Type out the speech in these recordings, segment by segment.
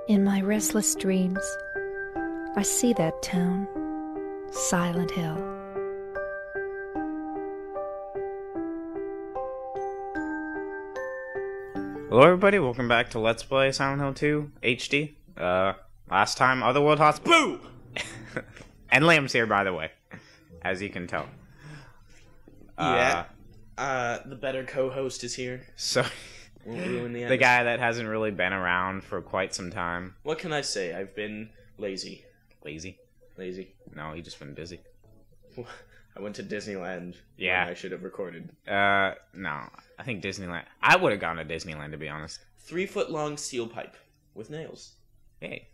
In my restless dreams, I see that town, Silent Hill. Hello everybody, welcome back to Let's Play Silent Hill 2 HD. Last time, Otherworld Boo! And Liam's here, by the way, as you can tell. The better co-host is here. So, Won't ruin the the guy that hasn't really been around for quite some time. What can I say? I've been lazy. Lazy? No, he just been busy. I went to Disneyland. Yeah. When I should have recorded. No. I think Disneyland. I would have gone to Disneyland, to be honest. 3-foot-long steel pipe with nails. Hey.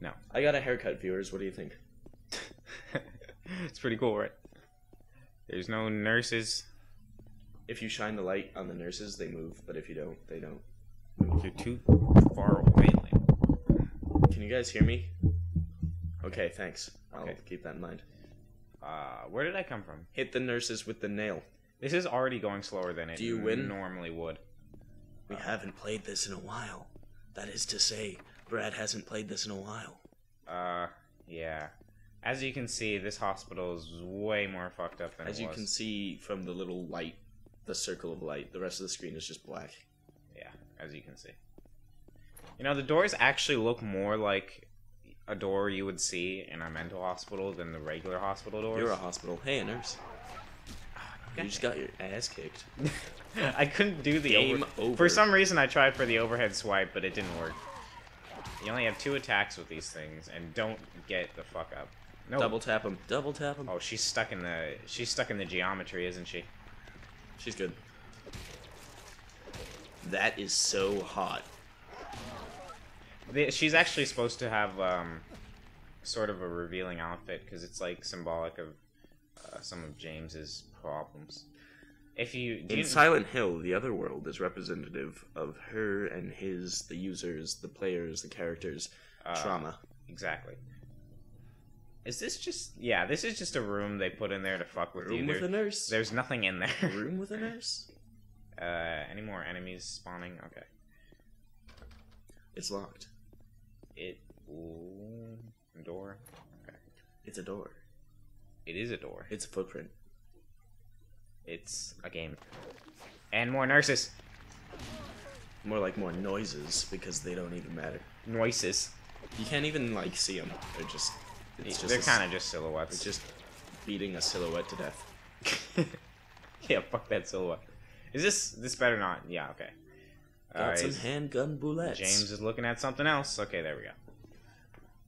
No. I got a haircut, viewers. What do you think? It's pretty cool, right? There's no nurses. If you shine the light on the nurses, they move. But if you don't, they don't. You're too far away, Liam. Can you guys hear me? Okay, thanks. I'll keep that in mind. Where did I come from? Hit the nurses with the nail. This is already going slower than it normally would. We haven't played this in a while. That is to say, Brad hasn't played this in a while. Yeah. As you can see, this hospital is way more fucked up than it was. As you can see from the little light, the circle of light, the rest of the screen is just black. Yeah, as you can see. You know, the doors actually look more like a door you would see in a mental hospital than the regular hospital doors. You're a hospital. Hey, a nurse. You just got your ass kicked. I couldn't do the over. For some reason, I tried for the overhead swipe, but it didn't work. You only have 2 attacks with these things, and don't get the fuck up. No. Double tap him. Double tap him. Oh, she's stuck in the geometry, isn't she? She's good. That is so hot. She's actually supposed to have sort of a revealing outfit because it's like symbolic of some of James's problems. In Silent Hill, the otherworld is representative of her and his, the users, the players, the characters' trauma. Exactly. Is this just... Yeah, this is just a room they put in there to fuck with you. Room with a nurse. There's nothing in there. Room with a nurse. Any more enemies spawning? Okay. It's locked. Door? Okay. It's a door. It is a door. It's a footprint. It's a game. And more nurses. More like more noises, because they don't even matter. Noises. You can't even, like, see them. They're just... They're kind of just silhouettes. It's just beating a silhouette to death. Yeah, fuck that silhouette. Is this better not? Yeah, okay. Got some handgun bullets. James is looking at something else. Okay, there we go.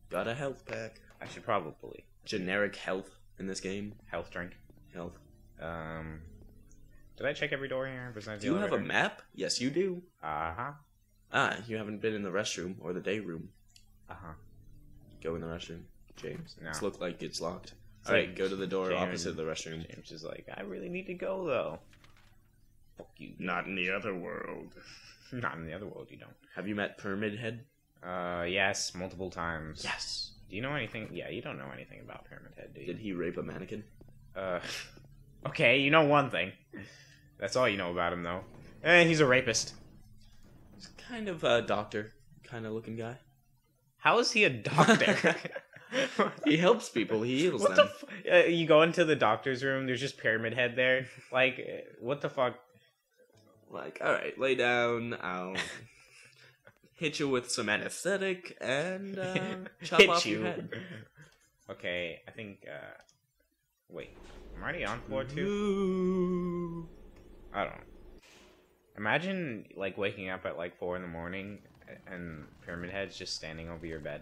Got a health pack. I should probably. Generic health in this game. Health drink. Health. Did I check every door here besides the Do you elevator? have a map? Yes, you do. Uh-huh. Ah, you haven't been in the restroom or the day room. Uh-huh. Go in the restroom, James. No. It's looked like it's locked. It's Alright, like go to the door James- opposite the restroom. James is like, I really need to go, though. Fuck you. Not in the other world. Not in the other world, you don't. Have you met Pyramid Head? Yes, multiple times. Yes. Do you know anything? Yeah, you don't know anything about Pyramid Head, do you? Did he rape a mannequin? Okay, you know one thing. That's all you know about him, though. He's a rapist. He's kind of a doctor kind of looking guy. How is he a doctor? He helps people. He heals What them. the you go into the doctor's room, there's just Pyramid Head there. Like, what the fuck? Like, alright, lay down. I'll hit you with some anesthetic and chop Hit off you. your head. Okay, I think, wait. I'm already on floor 2? Ooh. I don't know. Imagine, like, waking up at, like, 4 in the morning and Pyramid Head's just standing over your bed.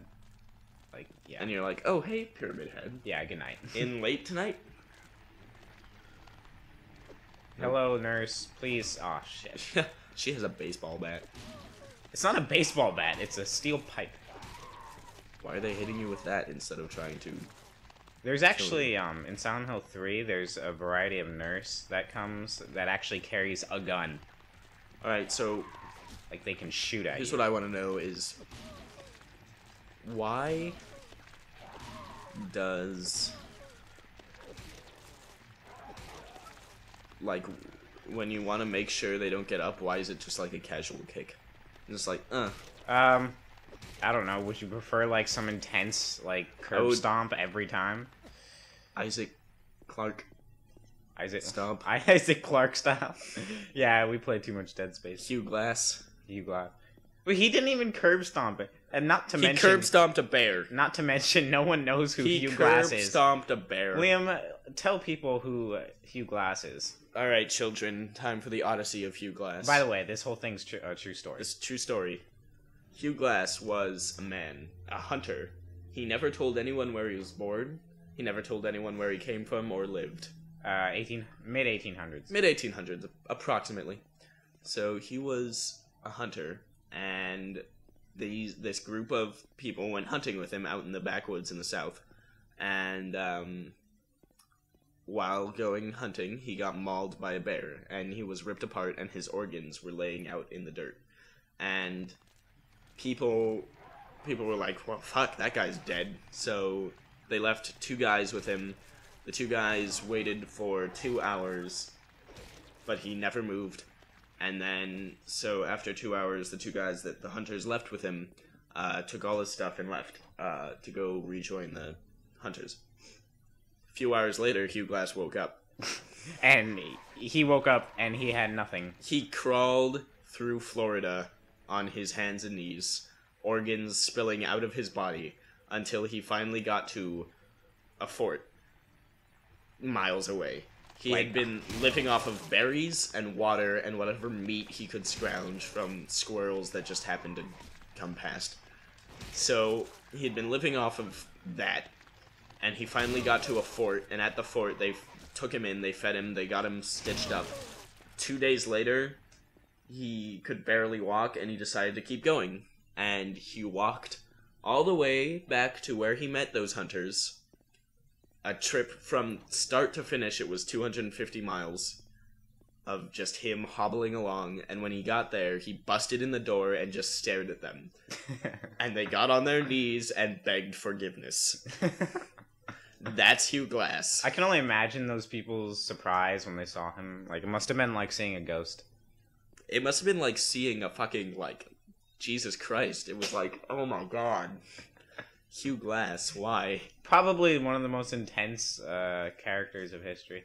Like, yeah. And you're like, oh, hey, Pyramid Head. Yeah, good night. In late tonight? Hello, nurse. Please. Oh, shit. She has a baseball bat. It's not a baseball bat. It's a steel pipe. Why are they hitting you with that instead of trying to... There's actually, in Silent Hill 3, there's a variety of nurse that comes that actually carries a gun. Alright, so... Like, they can shoot at Here's you. what I want to know is... Why does... Like, when you want to make sure they don't get up, why is it just like a casual kick? Just like, I I don't know. Would you prefer like some intense like curb stomp every time? Isaac Clarke. Isaac Stomp. Isaac Clarke style. Yeah, we played too much Dead Space. Hugh Glass. Hugh Glass. But he didn't even curb stomp it, and not to mention he curb stomped a bear. Not to mention, no one knows who Hugh Glass is. He curb stomped a bear. Liam, tell people who Hugh Glass is. All right, children, time for the Odyssey of Hugh Glass. By the way, this whole thing's a true story. It's a true story. Hugh Glass was a man, a hunter. He never told anyone where he was born. He never told anyone where he came from or lived. Mid-1800s. Mid-1800s, approximately. So he was a hunter, and this group of people went hunting with him out in the backwoods in the south. And while going hunting, he got mauled by a bear, and he was ripped apart, and his organs were laying out in the dirt. And people were like, well, fuck, that guy's dead. So they left 2 guys with him. The 2 guys waited for 2 hours, but he never moved. And then, so after 2 hours, the 2 guys that the hunters left with him took all his stuff and left to go rejoin the hunters. A few hours later, Hugh Glass woke up. And he woke up and he had nothing. He crawled through Florida on his hands and knees, organs spilling out of his body, until he finally got to a fort miles away. He had been living off of berries and water and whatever meat he could scrounge from squirrels that just happened to come past. So he had been living off of that, and he finally got to a fort, and at the fort they took him in, they fed him, they got him stitched up. 2 days later, he could barely walk, and he decided to keep going. And he walked all the way back to where he met those hunters. A trip from start to finish, it was 250 miles of just him hobbling along, and when he got there, he busted in the door and just stared at them. And they got on their knees and begged forgiveness. That's Hugh Glass. I can only imagine those people's surprise when they saw him. Like, it must have been like seeing a ghost. It must have been like seeing a fucking, like, Jesus Christ. It was like, oh my god. Hugh Glass, why? Probably one of the most intense characters of history.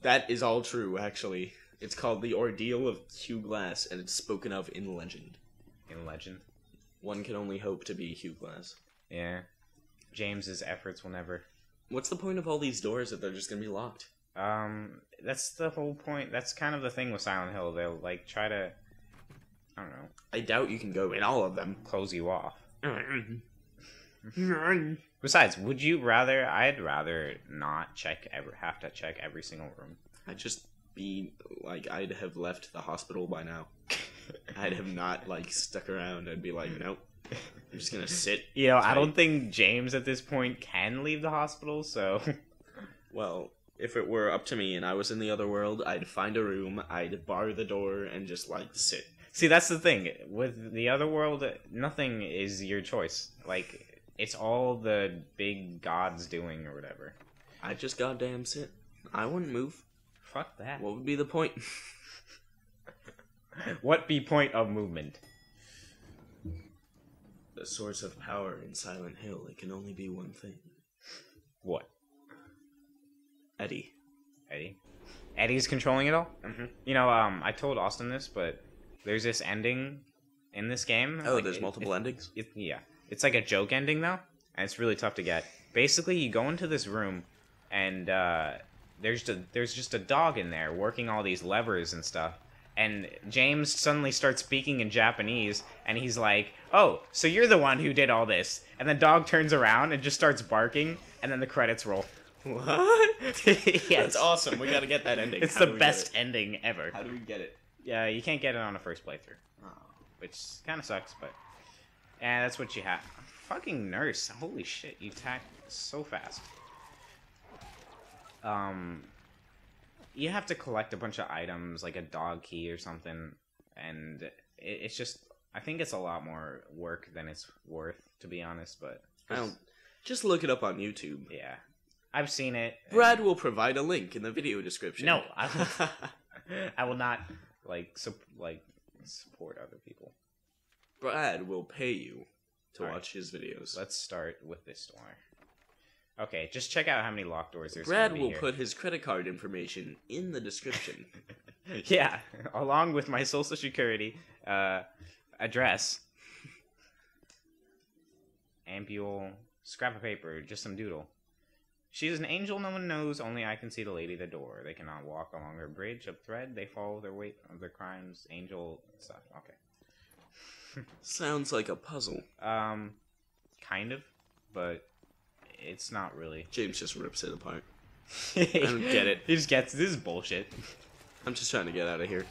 That is all true, actually. It's called The Ordeal of Hugh Glass, and it's spoken of in legend. In legend? One can only hope to be Hugh Glass. Yeah. James's efforts will never... What's the point of all these doors if they're just gonna be locked? That's the whole point. That's kind of the thing with Silent Hill. They'll, like, try to... I don't know. I doubt you can go in all of them. Close you off. Besides, would you rather... I'd rather not have to check every single room. I'd just be, like, I'd have left the hospital by now. I'd have not, like, stuck around. I'd be like, nope. I'm just gonna sit. You know, I don't think James at this point can leave the hospital, so... Well, if it were up to me and I was in the other world, I'd find a room, I'd bar the door, and just, like, sit. See, that's the thing. With the other world, nothing is your choice. Like, it's all the big gods doing or whatever. I'd just goddamn sit. I wouldn't move. Fuck that. What would be the point? What be point of movement? The source of power in Silent Hill, it can only be one thing. What? Eddie. Eddie's controlling it all? Mm-hmm. You know, I told Austin this, but there's this ending in this game. Oh, like, there's multiple endings? Yeah. It's like a joke ending, though, and it's really tough to get. Basically, you go into this room, and there's just a dog in there working all these levers and stuff. And James suddenly starts speaking in Japanese, and he's like, "Oh, so you're the one who did all this." And the dog turns around and just starts barking, and then the credits roll. What? Yes. That's awesome. We gotta get that ending. It's the best ending ever. How do we get it? Yeah, you can't get it on a first playthrough. Oh. Which kind of sucks, but... Yeah, that's what you have. Fucking nurse. Holy shit, you attack so fast. You have to collect a bunch of items, like a dog key or something, and it's just... I think it's a lot more work than it's worth, to be honest, but... Just look it up on YouTube. Yeah. I've seen it. Brad will provide a link in the video description. No, I will not, support other people. Brad will pay you to watch his videos. Let's start with this door. Okay, just check out how many locked doors there's Brad gonna be will here. put his credit card information in the description. Yeah, along with my social security address. Ampule, scrap of paper, just some doodle. She is an angel no one knows, only I can see the lady the door. They cannot walk along her bridge of thread. They follow their weight of their crimes. Angel stuff. Okay. Sounds like a puzzle. Kind of, but it's not really. James just rips it apart. I don't get it. He just gets, this is bullshit. I'm just trying to get out of here.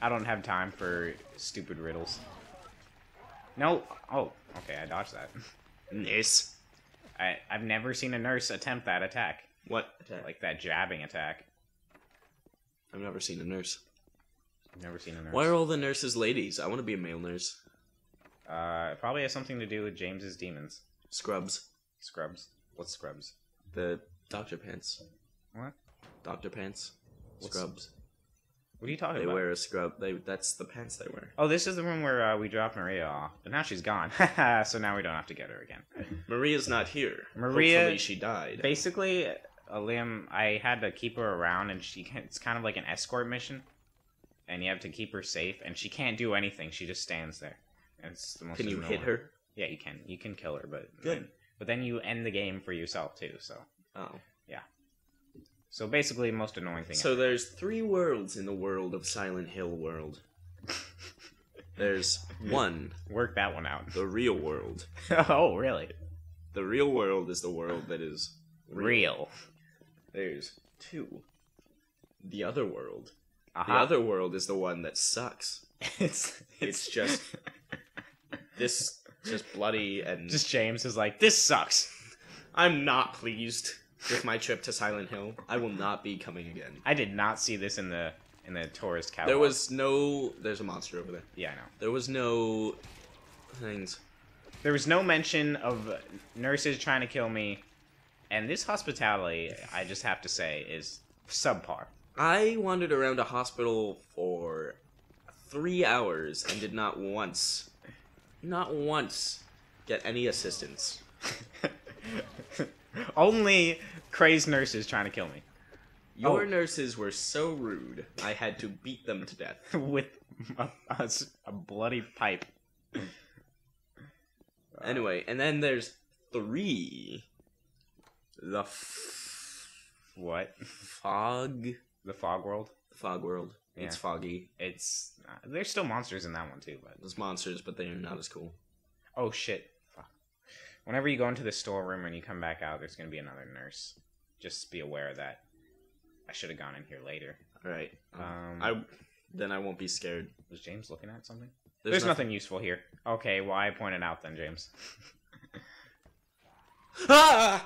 I don't have time for stupid riddles. No. Oh, okay, I dodged that. Nice. I've never seen a nurse attempt that attack. What attack? Like that jabbing attack. I've never seen a nurse. I've never seen a nurse. Why are all the nurses ladies? I want to be a male nurse. It probably has something to do with James's demons. Scrubs. Scrubs. What's scrubs? The doctor pants. What? Doctor pants. What's- Scrubs. What are you talking They about? wear a scrub. That's the pants they wear. Oh, this is the room where we dropped Maria off. But now she's gone. So now we don't have to get her again. Maria's not here. Maria- Hopefully she died. Basically, Liam, I had to keep her around, and it's kind of like an escort mission. And you have to keep her safe, and she can't do anything. She just stands there. And it's the most Can you annoying. hit her? Yeah, you can. You can kill her, but Good. But then you end the game for yourself too. So Oh. so basically, most annoying thing. So there's 3 worlds in the world of Silent Hill world. There's 1, Work that one out. the real world. Oh, really? The real world is the world that is Real. There's 2, the other world. Uh-huh. The other world is the one that sucks. It's just this just bloody and just James is like, this sucks. I'm not pleased with my trip to Silent Hill. I will not be coming again. I did not see this in the tourist catalog. There was no there's a monster over there. Yeah, I know. There was no things. There was no mention of nurses trying to kill me, and this hospitality, I just have to say, is subpar. I wandered around a hospital for 3 hours and did not once get any assistance. Only crazed nurses trying to kill me. Your nurses were so rude, I had to beat them to death. With a bloody pipe. Anyway, and then there's 3. The What? fog. The fog world? The fog world. Yeah. It's foggy. It's there's still monsters in that one too, but There's monsters, but they are not as cool. oh shit. Fuck. Whenever you go into the storeroom and you come back out, there's gonna be another nurse. Just be aware of that. I should have gone in here later. Alright. Um, I won't be scared. Was James looking at something? There's nothing useful here. Okay, well I pointed out then, James. Ah!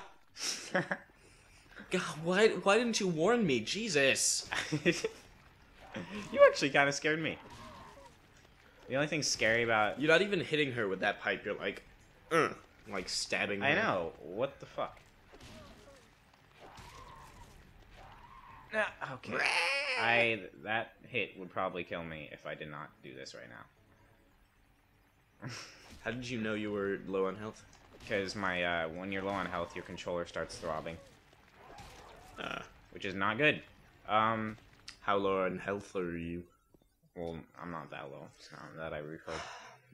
God, why didn't you warn me? Jesus. You actually kind of scared me. The only thing scary about... You're not even hitting her with that pipe. You're like stabbing her. I know. What the fuck? Okay. That hit would probably kill me if I did not do this right now. How did you know you were low on health? Because my when you're low on health, your controller starts throbbing, which is not good. How low on health are you? Well, I'm not that low. It's not that I refilled.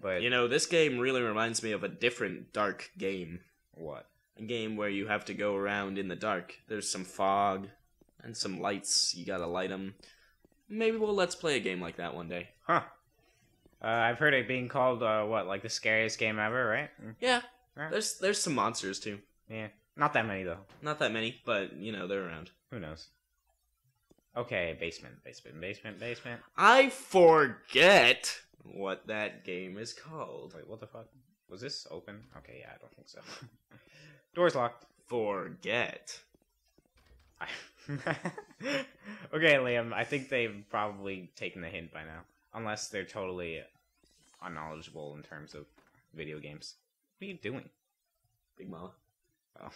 But You know, this game really reminds me of a different dark game. what? A game where you have to go around in the dark. There's some fog and some lights. You gotta light them. Maybe we'll let's play a game like that one day. Huh? I've heard it being called what, like the scariest game ever, right? Yeah. Right. There's some monsters too. Yeah, not that many though. Not that many, but you know, they're around. Who knows? Okay, basement. I forget what that game is called. Wait, what the fuck? Was this open? Okay, yeah, I don't think so. Door's locked. Forget. Okay, Liam, I think they've probably taken the hint by now. Unless they're totally unknowledgeable in terms of video games. What are you doing? Big Mama. Oh.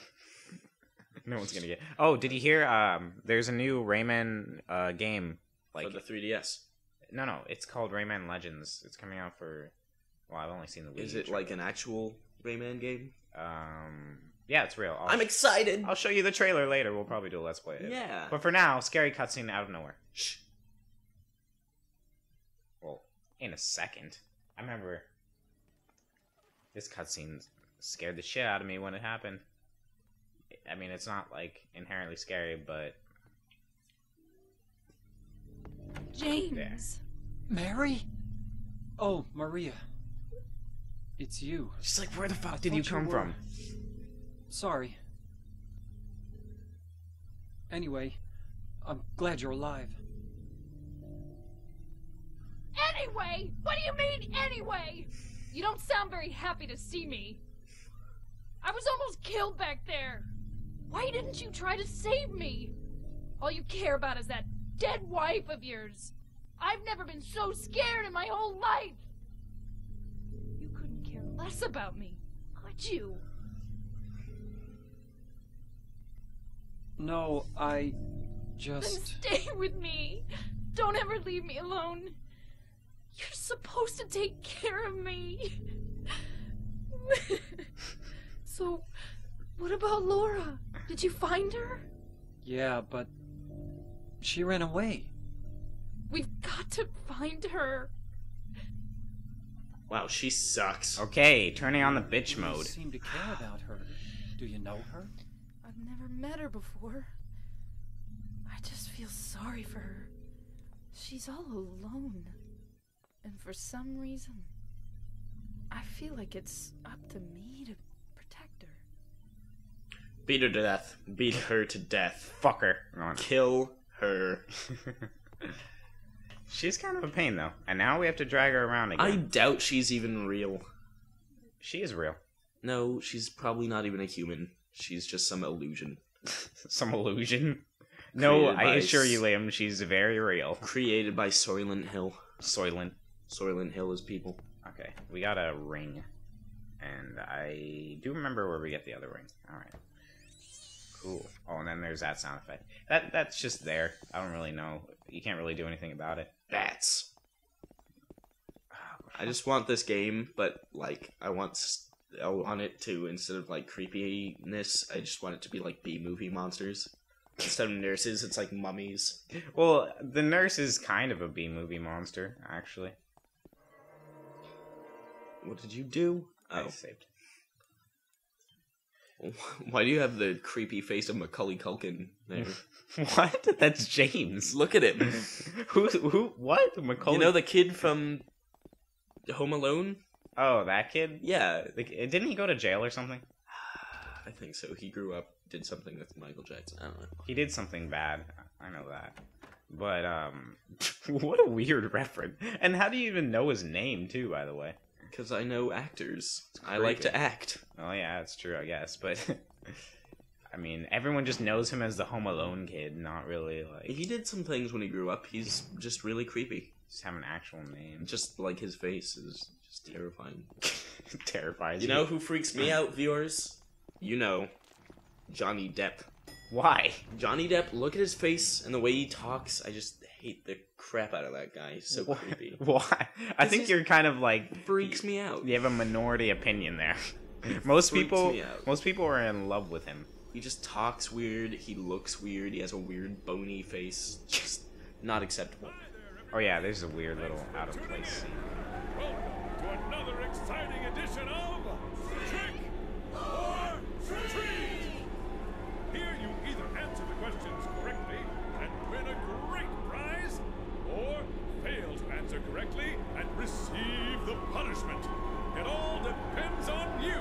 No one's gonna get... Oh, did you hear, there's a new Rayman, game. For the 3DS. No, it's called Rayman Legends. It's coming out for Well, I've only seen the Wii Is it trailer. like an actual Rayman game? Yeah, it's real. I'm excited! I'll show you the trailer later. We'll probably do a Let's Play of it. Yeah. But for now, scary cutscene out of nowhere. Shh. Well, in a second. I remember this cutscene scared the shit out of me when it happened. I mean, it's not, like, inherently scary, but... James. Mary? Oh, Maria. It's you. Just like, where the fuck I did you thought come were- from? Sorry. Anyway, I'm glad you're alive. Anyway? What do you mean, anyway? You don't sound very happy to see me. I was almost killed back there. Why didn't you try to save me? All you care about is that dead wife of yours. I've never been so scared in my whole life. You couldn't care less about me, could you? No, I Then just... stay with me. Don't ever leave me alone. You're supposed to take care of me. So, what about Laura? Did you find her? Yeah, but... she ran away. We've got to find her. Wow, she sucks. Okay, turning on the bitch You mode. seem to care about her. Do you know her? I've never met her before. I just feel sorry for her. She's all alone. And for some reason, I feel like it's up to me to protect her. Beat her to death. Beat her to death. Fuck her. On. Kill her. She's kind of a pain, though. And now we have to drag her around again. I doubt she's even real. She is real. No, she's probably not even a human. She's just some illusion. Some illusion. No, Created I by assure you, Liam, she's very real. Created by Soylent Hill. Soylent. Soylent Hill is people. Okay, we got a ring. And I do remember where we get the other ring. Alright. Cool. Oh, and then there's that sound effect. That's just there. I don't really know. You can't really do anything about it. Bats. I just want this game, but, like, I want it to, instead of, like, creepiness, I just want it to be, like, B-movie monsters. Instead of nurses, it's, like, mummies. Well, the nurse is kind of a B-movie monster, actually. What did you do? I Oh. saved. Why do you have the creepy face of Macaulay Culkin there? What? That's James. Look at him. Who? What? Macaulay? You know the kid from Home Alone? Oh, that kid? Yeah, Like, didn't he go to jail or something? I think so. He grew up, did something with Michael Jackson. I don't know. He did something bad. I know that. But, what a weird reference. And how do you even know his name, too, by the way? Because I know actors. I like to act. Oh, yeah, that's true, I guess. But, I mean, everyone just knows him as the Home Alone kid, not really, like... He did some things when he grew up. He's just really creepy. Just have an actual name. Just like his face is just terrifying. Terrifies You know who freaks me out, viewers? You know, Johnny Depp. Why? Johnny Depp, look at his face and the way he talks. I just hate the crap out of that guy. He's so creepy. Why? I think he's- you're kind of like... Freaks me out. You have a minority opinion there. Most people me out. most people are in love with him. He just talks weird. He looks weird. He has a weird bony face. Just not acceptable. Oh yeah, there's a weird little out of place scene. Welcome to another exciting edition of Trick or Treat! Here you either answer the questions correctly and win a great prize, or fail to answer correctly and receive the punishment. It all depends on you.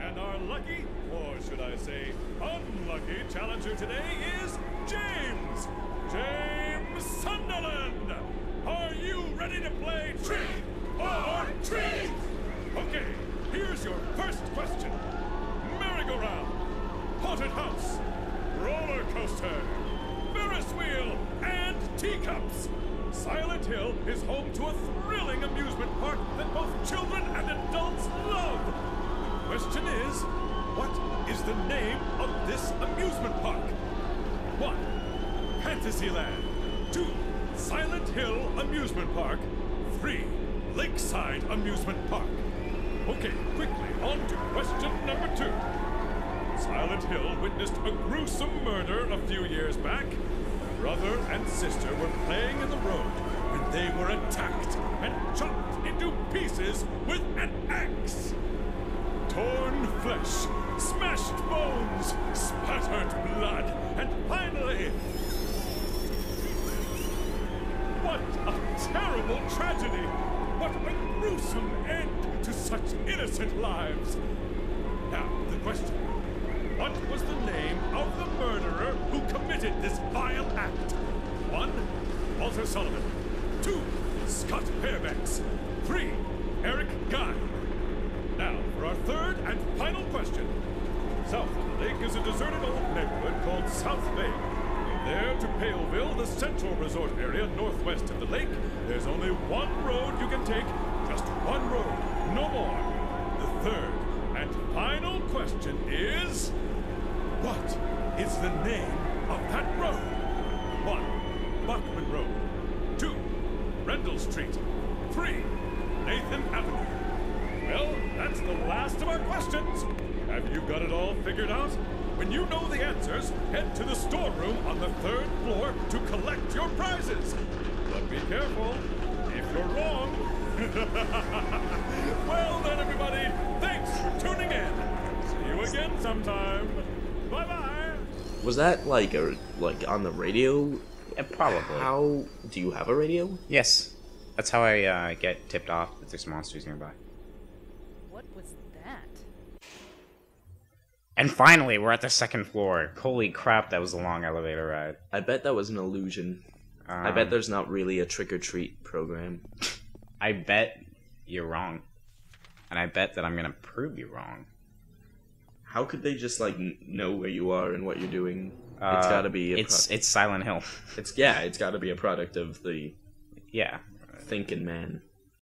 And our lucky, or should I say unlucky, challenger today is James! James Sunderland! Are you ready to play Trick or Treat? Okay, here's your first question. Merry-go-round, haunted house, roller coaster, Ferris wheel, and teacups. Silent Hill is home to a thrilling amusement park that both children and adults love. The question is, what is the name of this amusement park? 1. Fantasyland. 2. Silent Hill Amusement Park. 3. Lakeside Amusement Park. Okay, quickly, on to question number 2. Silent Hill witnessed a gruesome murder a few years back. A brother and sister were playing in the road when they were attacked and chopped into pieces with an axe. Torn flesh, smashed bones, spattered blood, and finally... What a terrible tragedy! What a gruesome end to such innocent lives! Now, the question. What was the name of the murderer who committed this vile act? 1. Walter Sullivan. 2. Scott Fairbanks. 3. Eric Guy. Now, for our third and final question. South of the lake is a deserted old neighborhood called South Bay. From there to Paleville, the central resort area northwest of the lake, there's only one road you can take. Just one road, no more. The third and final question is... what is the name of that road? 1. Bachman Road. 2. Rendell Street. 3. Nathan Avenue. Well, that's the last of our questions. Have you got it all figured out? When you know the answers, head to the storeroom on the 3rd floor to collect your prizes. But be careful. If you're wrong... Well then, everybody, thanks for tuning in. See you again sometime. Bye-bye. Was that like on the radio? Yeah, probably. How do you have a radio? Yes. That's how I get tipped off that there's monsters nearby. What was that? And finally, we're at the 2nd floor. Holy crap, that was a long elevator ride. I bet that was an illusion. I bet there's not really a trick-or-treat program. I bet you're wrong. And I bet that I'm gonna prove you wrong. How could they just, like, know where you are and what you're doing? It's gotta be it's Silent Hill. It's gotta be a product of the Yeah. thinking man.